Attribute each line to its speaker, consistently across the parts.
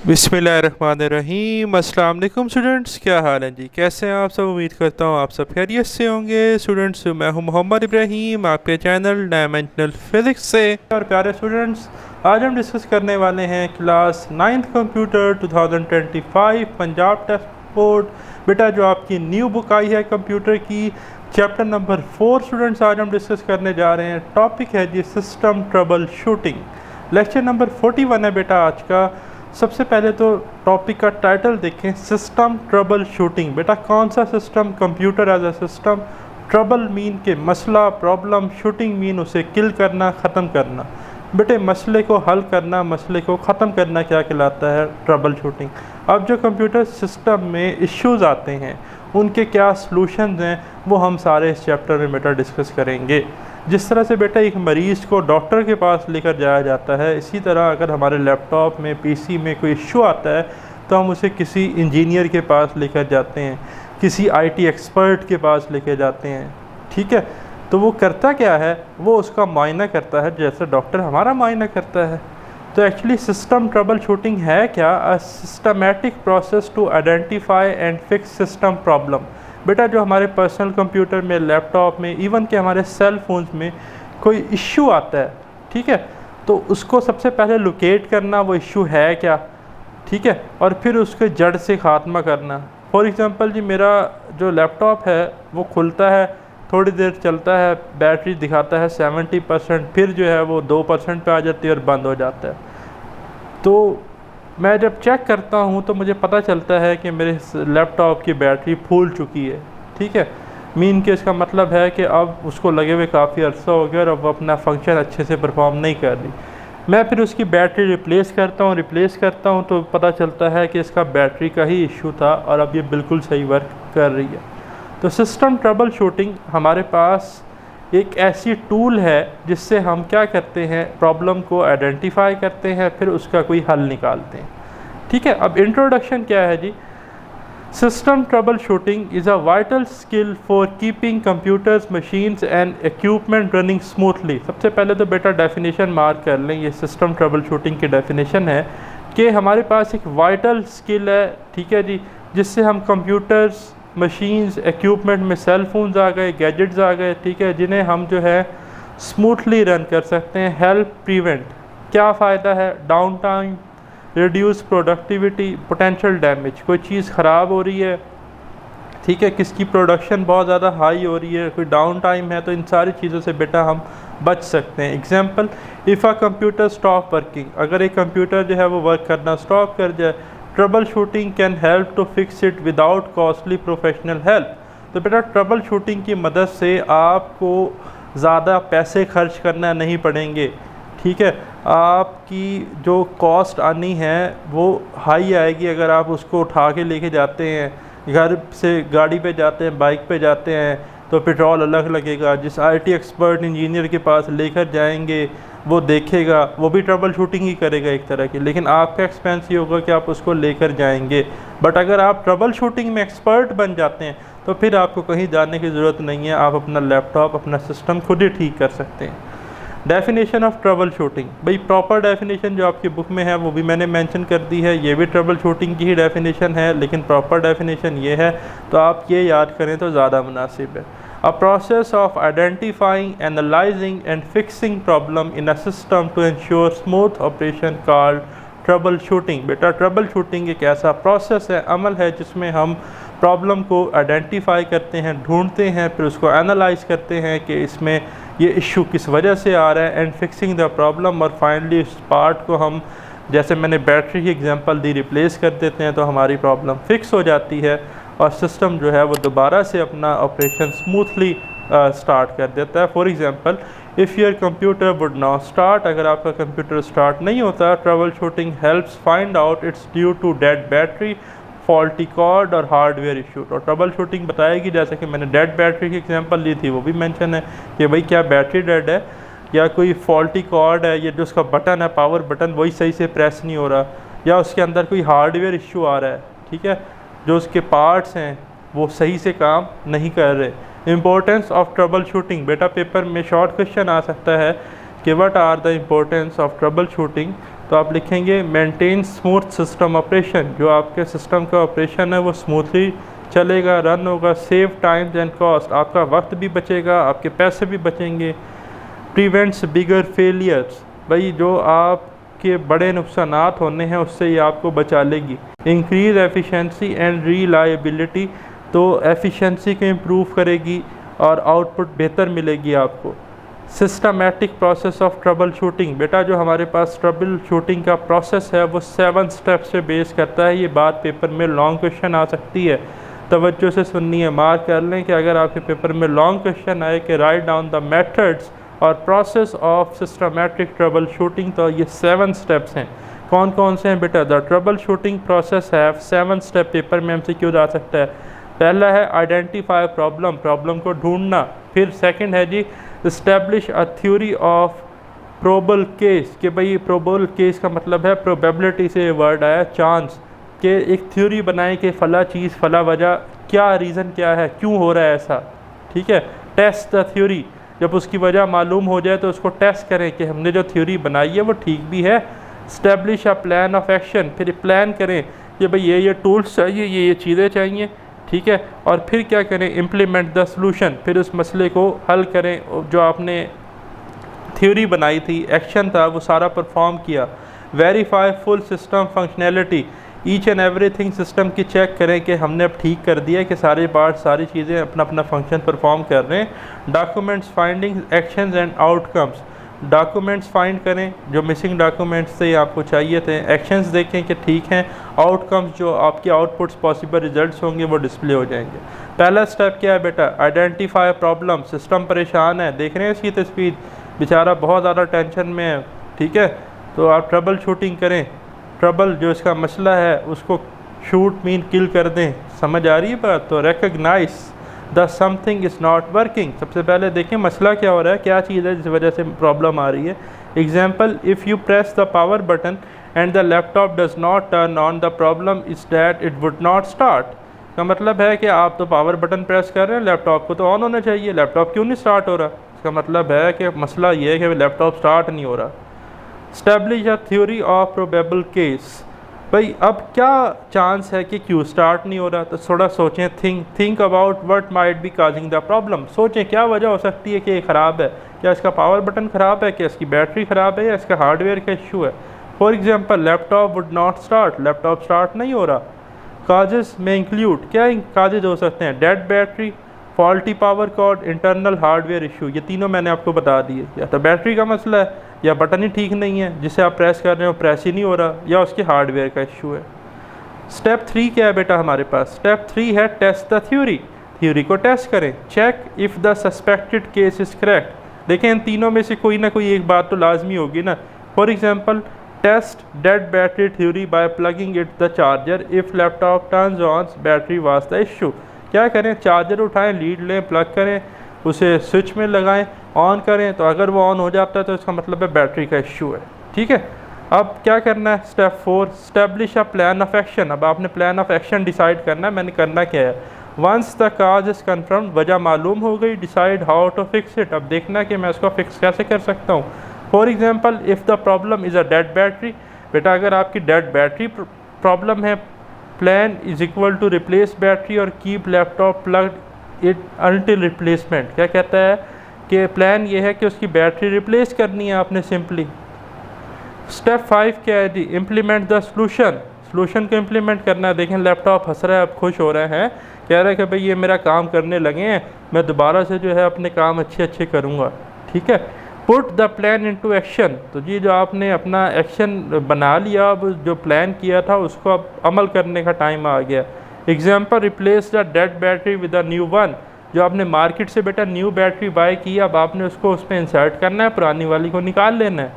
Speaker 1: बिस्मिल्लाहिर्रहमानिर्रहीम। अस्सलाम वालेकुम स्टूडेंट्स, क्या हाल है जी? कैसे हैं आप सब? उम्मीद करता हूँ आप सब खैरियत से होंगे। स्टूडेंट्स, मैं हूँ मोहम्मद इब्राहीम, आपके चैनल डायमेंशनल फिज़िक्स से। और प्यारे स्टूडेंट्स, आज हम डिस्कस करने वाले हैं class 9th computer 2025 Punjab test board. बेटा, जो आपकी न्यू बुक आई है कंप्यूटर की, चैप्टर नंबर 4 स्टूडेंट्स आज हम डिस्कस करने जा रहे हैं। टॉपिक है जी system troubleshooting. Lecture number 41 है बेटा आज का। सबसे पहले तो टॉपिक का टाइटल देखें, सिस्टम ट्रबल शूटिंग। बेटा, कौन सा system? Computer as a system. Trouble mean के मसला, प्रॉब्लम, शूटिंग मीन उसे किल करना, ख़त्म करना। बेटे, मसले को हल करना, मसले को ख़त्म करना क्या कहलाता है? Trouble shooting. अब जो कंप्यूटर सिस्टम में इश्यूज़ आते हैं उनके क्या सलूशंस हैं, वो हम सारे इस चैप्टर में बेटा डिस्कस करेंगे। जिस तरह से बेटा एक मरीज़ को डॉक्टर के पास लेकर जाया जाता है, इसी तरह अगर हमारे लैपटॉप में, पीसी में कोई इश्यू आता है तो हम उसे किसी इंजीनियर के पास लेकर जाते हैं, किसी आईटी एक्सपर्ट के पास लेकर जाते हैं। ठीक है, तो वो करता क्या है? वो उसका मुआयना करता है जैसे डॉक्टर हमारा मुआयना करता है। तो एक्चुअली सिस्टम ट्रबल शूटिंग है क्या? A systematic process to identify and fix system problem. बेटा, जो हमारे पर्सनल कंप्यूटर में, लैपटॉप में, इवन के हमारे सेल फोन्स में कोई इश्यू आता है, ठीक है, तो उसको सबसे पहले लोकेट करना, वो इश्यू है क्या, ठीक है, और फिर उसके जड़ से ख़ात्मा करना। फॉर एग्ज़ाम्पल जी, मेरा जो लैपटॉप है वो खुलता है, थोड़ी देर चलता है, बैटरी दिखाता है 70%, फिर जो है वो 2% पे आ जाती है और बंद हो जाता है। तो मैं जब चेक करता हूँ तो मुझे पता चलता है कि मेरे लैपटॉप की बैटरी फूल चुकी है। ठीक है, मीन के इसका मतलब है कि अब उसको लगे हुए काफ़ी अर्सा हो गया और अब अपना फंक्शन अच्छे से परफॉर्म नहीं कर रही। मैं फिर उसकी बैटरी रिप्लेस करता हूँ तो पता चलता है कि इसका बैटरी का ही इशू था और अब ये बिल्कुल सही वर्क कर रही है। तो सिस्टम ट्रबल शूटिंग हमारे पास एक ऐसी टूल है जिससे हम क्या करते हैं, प्रॉब्लम को आइडेंटिफाई करते हैं, फिर उसका कोई हल निकालते हैं। ठीक है, अब इंट्रोडक्शन क्या है जी? System troubleshooting is a vital skill for keeping computers, machines and equipment running smoothly. सबसे पहले तो बेटा डेफिनेशन मार्क कर लें, ये सिस्टम ट्रबल शूटिंग की डेफिनेशन है कि हमारे पास एक वाइटल स्किल है, ठीक है जी, जिससे हम कंप्यूटर्स, मशीन्स, इक्विपमेंट में सेल फोन्स आ गए, गैजेट्स आ गए, ठीक है, जिन्हें हम जो है स्मूथली रन कर सकते हैं। हेल्प प्रिवेंट, क्या फ़ायदा है? Down time, reduce productivity, potential damage. कोई चीज़ ख़राब हो रही है, ठीक है, किसकी प्रोडक्शन बहुत ज़्यादा हाई हो रही है, कोई डाउन टाइम है, तो इन सारी चीज़ों से बेटा हम बच सकते हैं। Example, if a computer stop working, अगर एक कंप्यूटर जो है वो वर्क करना स्टॉप कर जाए, troubleshooting can help to fix it without costly professional help. तो बेटा ट्रबल शूटिंग की मदद से आपको ज़्यादा पैसे खर्च करना नहीं पड़ेंगे, ठीक है, आपकी जो कॉस्ट आनी है वो हाई आएगी। अगर आप उसको उठा के लेके जाते हैं, घर से गाड़ी पे जाते हैं, बाइक पे जाते हैं, तो पेट्रोल अलग लगेगा। जिस आईटी एक्सपर्ट इंजीनियर के पास लेकर जाएंगे वो देखेगा, वो भी ट्रबल शूटिंग ही करेगा एक तरह की, लेकिन आपका एक्सपेंस ये होगा कि आप उसको लेकर जाएंगे। बट अगर आप ट्रबल शूटिंग में एक्सपर्ट बन जाते हैं तो फिर आपको कहीं जाने की ज़रूरत नहीं है, आप अपना लैपटॉप, अपना सिस्टम खुद ही ठीक कर सकते हैं। डेफिनेशन ऑफ ट्रबल शूटिंग, भाई प्रॉपर डेफिनेशन जो आपकी बुक में है वो भी मैंने मेंशन कर दी है, ये भी ट्रबल शूटिंग की ही डेफिनेशन है, लेकिन प्रॉपर डेफिनेशन ये है, तो आप ये याद करें तो ज़्यादा मुनासिब है। A process of identifying, analyzing and fixing problem in a system to ensure smooth operation called trouble shooting. बेटा ट्रबल शूटिंग एक ऐसा प्रोसेस है, अमल है, जिसमें हम प्रॉब्लम को आइडेंटिफाई करते हैं, ढूंढते हैं, फिर उसको एनालाइज करते हैं कि इसमें ये इशू किस वजह से आ रहा है, एंड फिक्सिंग द प्रॉब्लम, और फाइनली इस पार्ट को हम, जैसे मैंने बैटरी की एग्जांपल दी, रिप्लेस कर देते हैं, तो हमारी प्रॉब्लम फिक्स हो जाती है और सिस्टम जो है वो दोबारा से अपना ऑपरेशन स्मूथली स्टार्ट कर देता है। For example, if your computer would not start, अगर आपका कंप्यूटर स्टार्ट नहीं होता, troubleshooting helps find out it's due to dead battery, faulty cord और हार्डवेयर इशू। तो ट्रबल शूटिंग बताएगी, जैसे कि मैंने डेड बैटरी की एग्जांपल ली थी, वो भी मेंशन है कि भाई क्या बैटरी डेड है, या कोई फॉल्टी कॉर्ड है, या जो उसका बटन है, पावर बटन, वही सही से प्रेस नहीं हो रहा, या उसके अंदर कोई हार्डवेयर इशू आ रहा है, ठीक है, जो उसके पार्ट्स हैं वो सही से काम नहीं कर रहे। इम्पोर्टेंस ऑफ ट्रबल शूटिंग, बेटा पेपर में शॉर्ट क्वेश्चन आ सकता है कि what are the importance of troubleshooting. तो आप लिखेंगे मेंटेन स्मूथ सिस्टम ऑपरेशन, जो आपके सिस्टम का ऑपरेशन है वो स्मूथली चलेगा, रन होगा। सेव टाइम्स एंड कॉस्ट, आपका वक्त भी बचेगा, आपके पैसे भी बचेंगे। प्रिवेंट्स बिगर फेलियर्स, भाई जो आपके बड़े नुकसानात होने हैं उससे ये आपको बचा लेगी। इंक्रीज एफिशिएंसी एंड रिलायबिलिटी, तो एफिशिएंसी को इम्प्रूव करेगी और आउटपुट बेहतर मिलेगी आपको। Systematic process of troubleshooting, बेटा जो हमारे पास ट्रबल शूटिंग का प्रोसेस है वो 7 स्टेप्स पे बेस करता है। ये बात पेपर में लॉन्ग क्वेश्चन आ सकती है, तवज्जो से सुननी है, मार्क कर लें कि अगर आपके पेपर में लॉन्ग क्वेश्चन आए कि राइट डाउन द मेथड्स और process of systematic trouble shooting, तो ये 7 स्टेप्स हैं। कौन कौन से हैं बेटा? The trouble shooting process have 7 step, paper में MCQ आ सकता है। पहला है आइडेंटिफाई प्रॉब्लम, प्रॉब्लम को ढूंढना। फिर सेकंड है जी establish a theory of probable cause, कि भाई प्रोबल केस का मतलब है प्रोबेबिलिटी से वर्ड आया, चांस, कि एक थ्योरी बनाएं कि फ़ला चीज़ फ़ला वजह, क्या रीज़न क्या है, क्यों हो रहा है ऐसा, ठीक है। टेस्ट द थ्योरी, जब उसकी वजह मालूम हो जाए तो उसको टेस्ट करें कि हमने जो थ्योरी बनाई है वो ठीक भी है। Establish a plan of action, फिर प्लान करें कि भाई ये टूल्स चाहिए, ये चीज़ें चाहिए, ठीक है। और फिर क्या करें? इम्प्लीमेंट द सॉल्यूशन, फिर उस मसले को हल करें। जो आपने थ्योरी बनाई थी, एक्शन था, वो सारा परफॉर्म किया। Verify full system functionality, each and everything system की चेक करें कि हमने अब ठीक कर दिया कि सारे पार्ट सारी चीज़ें अपना अपना फंक्शन परफॉर्म कर रहे हैं। Documents findings actions and outcomes, documents find करें, जो मिसिंग डॉक्यूमेंट्स थे आपको चाहिए थे। एक्शंस देखें कि ठीक हैं, आउटकम्स जो आपके आउटपुट्स पॉसिबल रिजल्ट्स होंगे वो डिस्प्ले हो जाएंगे। पहला स्टेप क्या है बेटा? आइडेंटिफाई प्रॉब्लम, सिस्टम परेशान है, देख रहे हैं इसकी तस्वीर, बेचारा बहुत ज़्यादा टेंशन में है, ठीक है। तो आप ट्रबल शूटिंग करें, ट्रबल जो इसका मसला है उसको शूट मीन किल कर दें, समझ आ रही है बात? तो recognise the something is not working, सबसे पहले देखें मसला क्या हो रहा है, क्या चीज़ है जिस वजह से प्रॉब्लम आ रही है। Example, if you press the power button and the laptop does not turn on, the problem is that it would not start, का मतलब है कि आप तो पावर बटन प्रेस कर रहे हैं, लैपटॉप को तो ऑन होना चाहिए, लैपटॉप क्यों नहीं स्टार्ट हो रहा? इसका मतलब है कि मसला ये है कि लैपटॉप स्टार्ट नहीं हो रहा। Establish a theory of probable case, भाई अब क्या चांस है कि क्यों स्टार्ट नहीं हो रहा? तो थोड़ा सोचें, think about what might be causing the problem, सोचें क्या वजह हो सकती है कि ये ख़राब है। क्या इसका पावर बटन ख़राब है, क्या इसकी बैटरी ख़राब है, या इसका हार्डवेयर का इशू है? For example, laptop would not start, laptop start नहीं हो रहा। काजेज़ में इंक्लूड, क्या काजेज़ हो सकते हैं? Dead battery, faulty power cord, internal hardware issue, ये तीनों मैंने आपको बता दिए। या तो बैटरी का मसला है, या बटन ही ठीक नहीं है, जिसे आप प्रेस कर रहे हो प्रेस ही नहीं हो रहा, या उसके हार्डवेयर का इशू है। स्टेप 3 क्या है बेटा हमारे पास? स्टेप 3 है टेस्ट द थ्योरी, थ्योरी को टेस्ट करें। Check if the suspected case is correct, देखें इन तीनों में से कोई ना कोई एक बात तो लाजमी होगी ना। For example, test dead battery theory by plugging it the charger, if laptop turns on battery was the issue. क्या करें? चार्जर उठाएं, लीड लें, प्लग करें, उसे स्विच में लगाएं, ऑन करें, तो अगर वो ऑन हो जाता है तो इसका मतलब है बैटरी का इशू है, ठीक है। अब क्या करना है? Step 4, establish a plan of action, अब आपने प्लान ऑफ एक्शन डिसाइड करना है, मैंने करना क्या है। Once the cause is confirm, वजह मालूम हो गई, decide how to fix it, अब देखना है कि मैं इसको फिक्स कैसे कर सकता हूँ। For example, if the problem is a dead battery, बेटा अगर आपकी डेड बैटरी प्रॉब्लम है, plan is equal to replace battery और keep laptop plugged it until replacement. क्या कहता है कि प्लान ये है कि उसकी बैटरी रिप्लेस करनी है आपने सिंपली। स्टेप 5 क्या है जी? इम्प्लीमेंट द सॉल्यूशन, सॉल्यूशन को इम्प्लीमेंट करना है। देखें लैपटॉप हंस रहा है, अब खुश हो रहे हैं, कह रहा है कि भाई ये मेरा काम करने लगे हैं, मैं दोबारा से जो है अपने काम अच्छे अच्छे करूँगा, ठीक है। Put the plan into action, तो जी जो आपने अपना एक्शन बना लिया, अब जो प्लान किया था उसको अब अमल करने का टाइम आ गया। Example, replace the dead battery with a new one, जो आपने मार्केट से बेटा न्यू बैटरी बाय की, अब आपने उसको उसमें इंसर्ट करना है, पुरानी वाली को निकाल लेना है।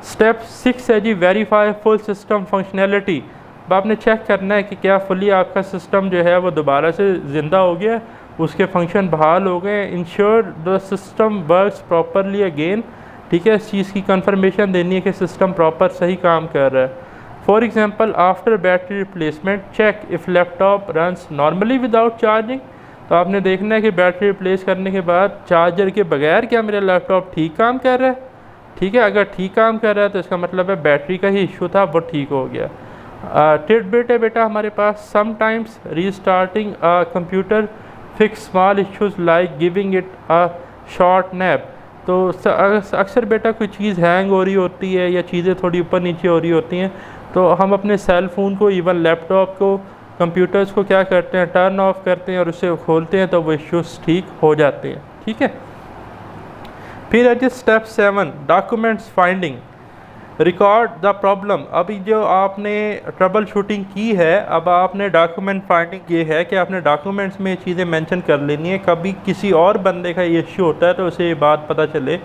Speaker 1: स्टेप 6 है जी वेरीफाई फुल सिस्टम फंक्शनैलिटी, अब आपने चेक करना है कि क्या फुली आपका सिस्टम जो है वो दोबारा से ज़िंदा हो गया, उसके फंक्शन बहाल हो गए। Ensure the system works properly again, ठीक है, इस चीज़ की कंफर्मेशन देनी है कि सिस्टम प्रॉपर सही काम कर रहा है। For example, after battery replacement check if laptop runs normally without charging, तो आपने देखना है कि बैटरी रिप्लेस करने के बाद चार्जर के बगैर क्या मेरा लैपटॉप ठीक काम कर रहा है, ठीक है। अगर ठीक काम कर रहा है तो इसका मतलब है बैटरी का ही इशू था, वो ठीक हो गया। टिडबिट है बेटा हमारे पास, sometimes restarting computer fix small issues like giving it a short nap. तो अक्सर बेटा कोई चीज़ हैंग हो रही होती है या चीज़ें थोड़ी ऊपर नीचे हो रही होती हैं, तो हम अपने सेल फ़ोन को, इवन लैपटॉप को, कंप्यूटर्स को क्या करते हैं, टर्न ऑफ करते हैं और उसे खोलते हैं तो वो इश्यूज़ ठीक हो जाते हैं। ठीक है। फिर है जी step 7, documents finding, record the problem. अभी जो आपने ट्रबल शूटिंग की है, अब आपने डॉक्यूमेंट फाइंडिंग ये है कि आपने डॉक्यूमेंट्स में चीज़ें मेंशन कर लेनी है। कभी किसी और बंदे का ये इश्यू होता है तो उसे ये बात पता चले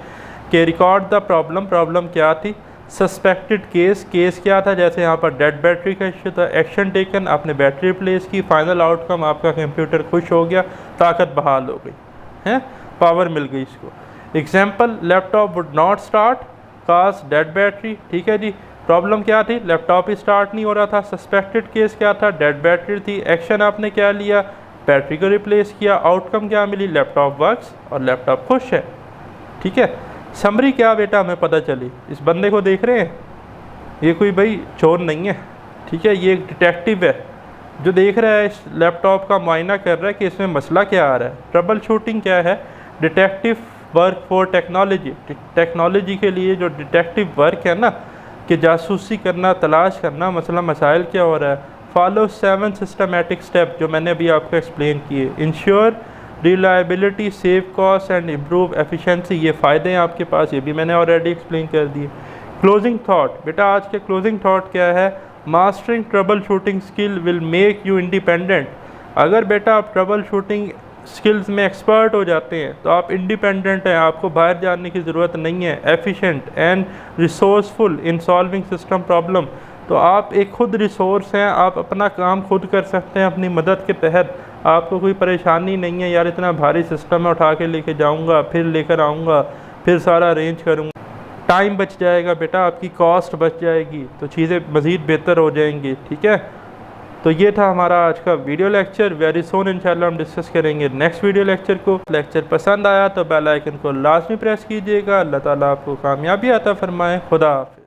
Speaker 1: कि रिकॉर्ड द प्रॉब्लम, प्रॉब्लम क्या थी, सस्पेक्टेड केस, केस क्या था, जैसे यहाँ पर डेड बैटरी का इश्यू था, एक्शन टेकन, आपने बैटरी रिप्लेस की, फाइनल आउटकम आपका कंप्यूटर खुश हो गया, ताकत बहाल हो गई है, पावर मिल गई इसको। Example, laptop would not start cause dead battery. ठीक है जी, प्रॉब्लम क्या थी, लैपटॉप ही स्टार्ट नहीं हो रहा था। सस्पेक्टेड केस क्या था, डेड बैटरी थी। एक्शन आपने क्या लिया, बैटरी को रिप्लेस किया। आउटकम क्या मिली, लैपटॉप वर्क्स और लैपटॉप खुश है। ठीक है। समरी क्या बेटा हमें पता चली, इस बंदे को देख रहे हैं, ये कोई भाई चोर नहीं है। ठीक है, ये एक डिटेक्टिव है जो देख रहा है, इस लैपटॉप का मुआयना कर रहा है कि इसमें मसला क्या आ रहा है। ट्रबल शूटिंग क्या है, detective work for technology. Technology के लिए जो डिटेक्टिव वर्क है ना, कि जासूसी करना, तलाश करना मसला मसाइल क्या हो रहा है। फॉलो 7 सिस्टमेटिक स्टेप जो मैंने अभी आपको एक्सप्लेन किए। Ensure reliability, save cost and improve efficiency, ये फ़ायदे हैं आपके पास, ये भी मैंने ऑलरेडी एक्सप्लेन कर दिए। क्लोजिंग थाट बेटा, आज के क्लोजिंग थाट क्या है, mastering trouble shooting skill will make you independent. अगर बेटा आप ट्रबल शूटिंग स्किल्स में एक्सपर्ट हो जाते हैं तो आप इंडिपेंडेंट हैं, आपको बाहर जाने की ज़रूरत नहीं है। Efficient and resourceful in solving system problem, तो आप एक खुद रिसोर्स हैं, आप अपना काम खुद कर सकते हैं अपनी मदद के तहत। आपको कोई परेशानी नहीं है, यार इतना भारी सिस्टम है, उठा के लेके जाऊंगा, फिर लेकर आऊँगा, फिर सारा अरेंज करूँगा। टाइम बच जाएगा बेटा, आपकी कॉस्ट बच जाएगी, तो चीज़ें मज़ीद बेहतर हो जाएंगी। ठीक है। तो ये था हमारा आज का वीडियो लेक्चर। वेरी सोन इंशाल्लाह हम डिस्कस करेंगे नेक्स्ट वीडियो लेक्चर को। लेक्चर पसंद आया तो बेल आइकन को लाजमी प्रेस कीजिएगा। अल्लाह ताला आपको कामयाबी अता फरमाए। खुदा हाफ़िज़।